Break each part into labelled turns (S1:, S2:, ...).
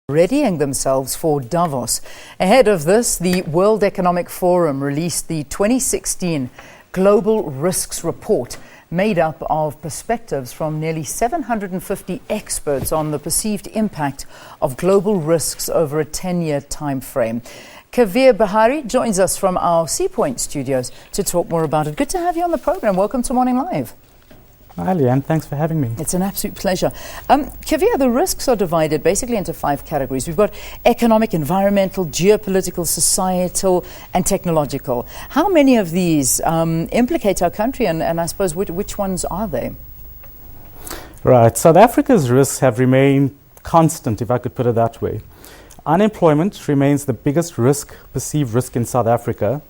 S1: readying themselves for Davos. Ahead of this, the World Economic Forum released the 2016 Global Risks Report, made up of perspectives from nearly 750 experts on the perceived impact of global risks over a 10-year time frame. Kaveer Beharee joins us from our Seapoint studios to talk more about it. Good to have you on the program. Welcome to Morning Live.
S2: Hi, Leanne. Thanks for having me.
S1: It's an absolute pleasure. Kaveer, the risks are divided basically into 5 categories. We've got economic, environmental, geopolitical, societal, and technological. How many of these implicate our country, and I suppose which ones are they?
S2: Right. South Africa's risks have remained constant, if I could put it that way. Unemployment remains the biggest perceived risk in South Africa,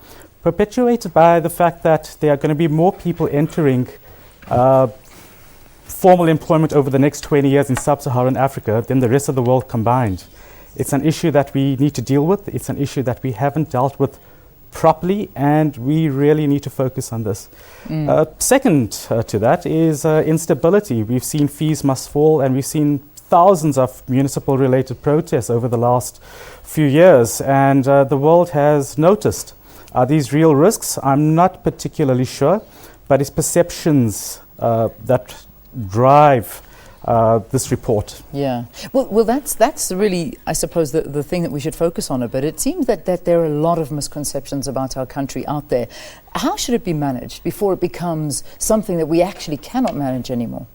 S2: perpetuated by the fact that there are going to be more people entering formal employment over the next 20 years in sub-Saharan Africa than the rest of the world combined. It's an issue that we need to deal with. It's an issue that we haven't dealt with properly, and we really need to focus on this. Second to that is instability. We've seen fees must fall, and we've seen thousands of municipal-related protests over the last few years, and the world has noticed. Are these real risks? I'm not particularly sure, but it's perceptions that drive this report.
S1: Yeah. Well, that's really, I suppose, the thing that we should focus on a bit. It seems that there are a lot of misconceptions about our country out there. How should it be managed before it becomes something that we actually cannot manage anymore?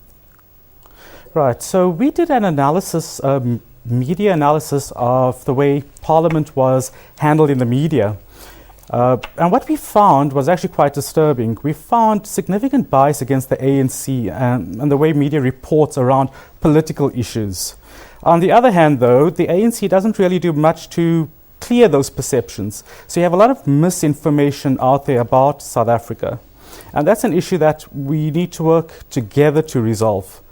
S2: Right. So we did an analysis, media analysis of the way Parliament was handled in the media. And what we found was actually quite disturbing. We found significant bias against the ANC and the way media reports around political issues. On the other hand, though, the ANC doesn't really do much to clear those perceptions. So you have a lot of misinformation out there about South Africa. And that's an issue that we need to work together to resolve.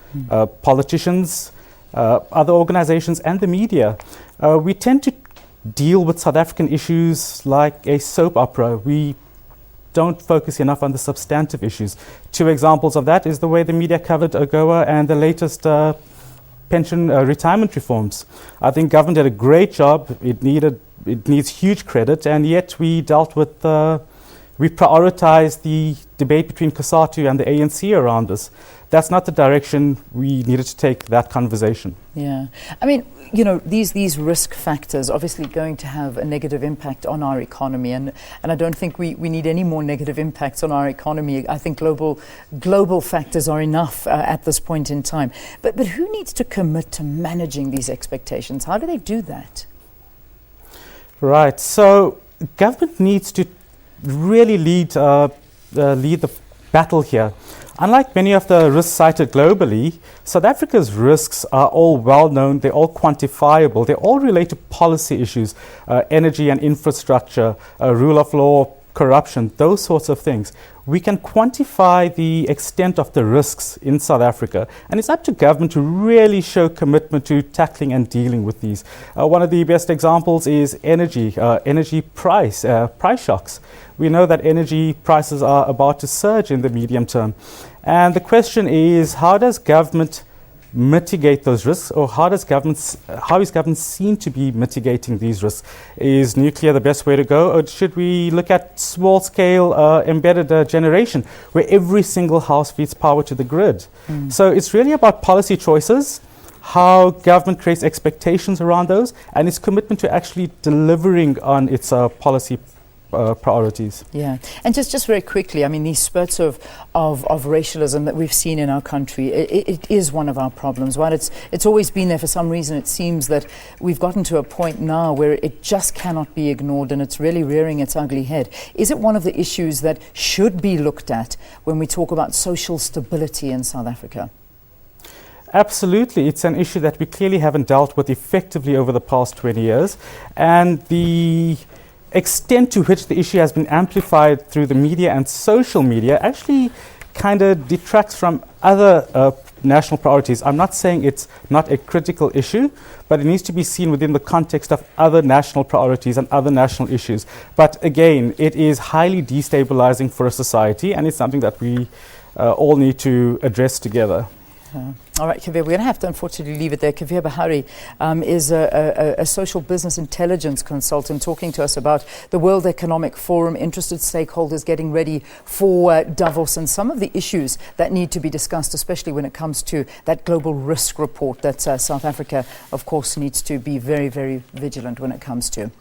S2: Politicians, other organizations, and the media. We tend to deal with South African issues like a soap opera. We don't focus enough on the substantive issues. 2 examples of that is the way the media covered AGOA and the latest pension retirement reforms. I think government did a great job. It needs huge credit, and yet we dealt with we prioritized the debate between COSATU and the ANC around this. That's not the direction we needed to take that conversation.
S1: Yeah. I mean, you know, these risk factors obviously going to have a negative impact on our economy, and I don't think we need any more negative impacts on our economy. I think global factors are enough at this point in time. But who needs to commit to managing these expectations? How do they do that?
S2: Right. So government needs to really lead the battle here. Unlike many of the risks cited globally, South Africa's risks are all well known, they're all quantifiable, they all relate to policy issues, energy and infrastructure, rule of law, corruption, those sorts of things. We can quantify the extent of the risks in South Africa, and it's up to government to really show commitment to tackling and dealing with these. One of the best examples is energy price shocks. We know that energy prices are about to surge in the medium term. And the question is, how does government mitigate those risks, or how is government seen to be mitigating these risks? Is nuclear the best way to go, or should we look at small-scale embedded generation, where every single house feeds power to the grid? So it's really about policy choices, how government creates expectations around those, and its commitment to actually delivering on its policy priorities.
S1: Yeah, and just very quickly, I mean, these spurts of racialism that we've seen in our country, it is one of our problems. While it's always been there, for some reason it seems that we've gotten to a point now where it just cannot be ignored, and it's really rearing its ugly head. Is it one of the issues that should be looked at when we talk about social stability in South Africa?
S2: Absolutely. It's an issue that we clearly haven't dealt with effectively over the past 20 years, and the extent to which the issue has been amplified through the media and social media actually kind of detracts from other national priorities. I'm not saying it's not a critical issue, but it needs to be seen within the context of other national priorities and other national issues. But again, it is highly destabilizing for a society, and it's something that we all need to address together.
S1: All right, Kaveer, we're going to have to unfortunately leave it there. Kaveer Beharee is a social business intelligence consultant talking to us about the World Economic Forum, interested stakeholders getting ready for Davos, and some of the issues that need to be discussed, especially when it comes to that global risk report that South Africa, of course, needs to be very, very vigilant when it comes to.